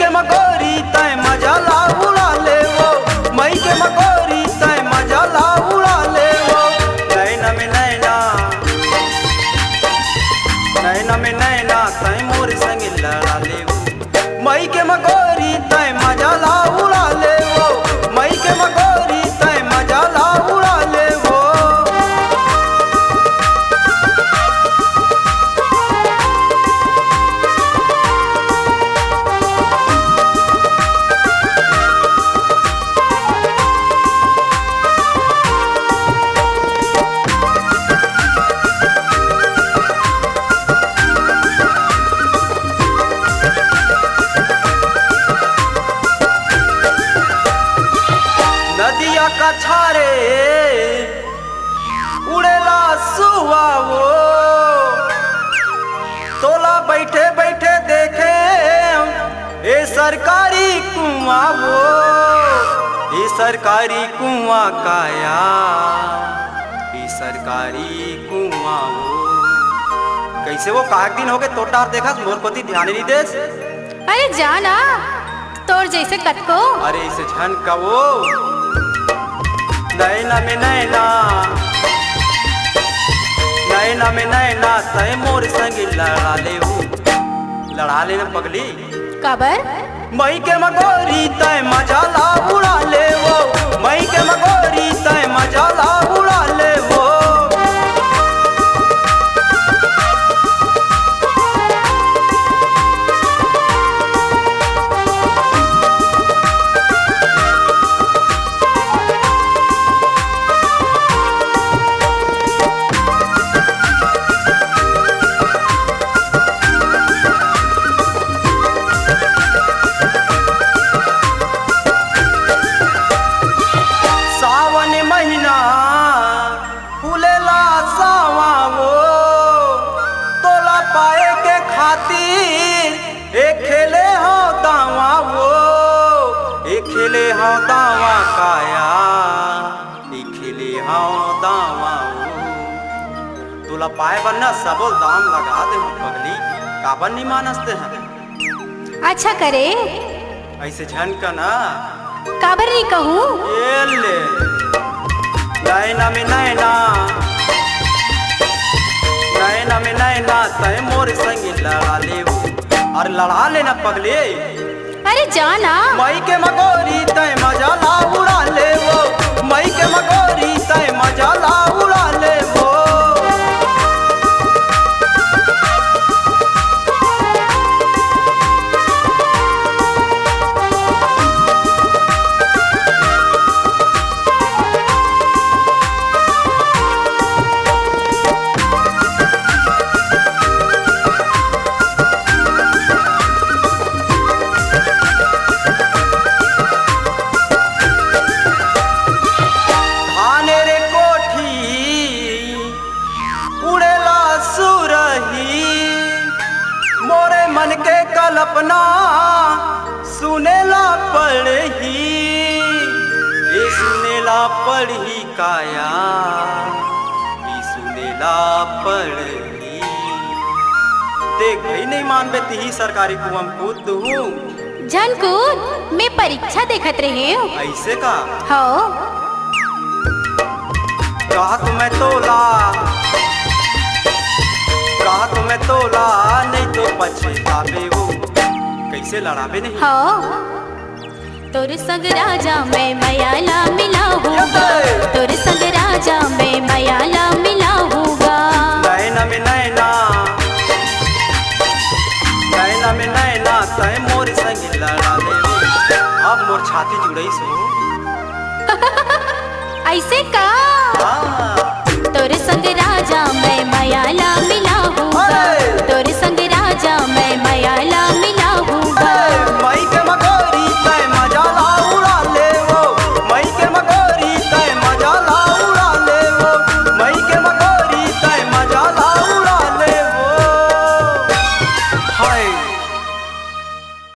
के मगोरी तय मजा ला उड़ा ले वो, मई के मगोरी तय मजा ला उड़ा ले वो। नैना में नैना, नैना में नैना तय मोर संग लड़ा ले वो, मई के मगोरी तय मजा ला उड़ा ले वो, मई के मगोरी तय मजा ला उड़ा ले वो। नदिया का छारे उड़ेला सुआ वो, तोला बैठे बैठे देखे ए सरकारी कुआं वो, ये सरकारी कुआं काया, ये सरकारी कुआं वो। कैसे वो काक दिन हो गए तोटार देखा मोर पति ध्यान नहीं देस। अरे जाना तोर जैसे कतको। अरे इसे झन का वो नैना में नैना, नैना में नैना तय मोर संग लड़ा ले वो, लड़ा लेना पगली। काबर मई के मगोरी तय मजा ला उड़ा ले वो, मई के मगोरी तय मजा ला उड़ा ले वो। फूलेला सावा वो, तोला पाए के खातिर एक खेले हो दावा वो, एक खेले हो दावा काया, एक खेले हो दावा वो। तोला पाए बनना सबो दाम लगा दे हो पगली, काबर नहीं मानसते हैं। अच्छा करे ऐसे झन का ना काबर नहीं कहूँ। ये ले नैना में नैना, नैना में नैना तय मोर संग लड़ा ले वो, और लड़ा लेना पगले। अरे जाना मई के मगोरी तय मजा ला उड़ा ले वो, मई के मगोरी तय मजा ला उड़ा ले वो। मन के कल्पना सुनेला पढ़ी, ये सुनेला पढ़ी काया, ये सुनेला पढ़ी। देख भाई नहीं मानबे तिही सरकारी कुआं कूद हूँ। झनकूद मैं परीक्षा देखत रहे हूँ। ऐसे का हो कहा तुम्हें तोला, कहा तुम्हें तोला नहीं तो पछतावे वो। कैसे लड़ावे नहीं हो तोर संग राजा मैं मयाला मिला हूँगा, तोर संग राजा मैं मयाला मिला हूँगा। नैना में नैना, नैना में नैना तय मोर संग लड़ा ले वो। अब मोर छाती जुड़ई सो ऐसे का हाँ।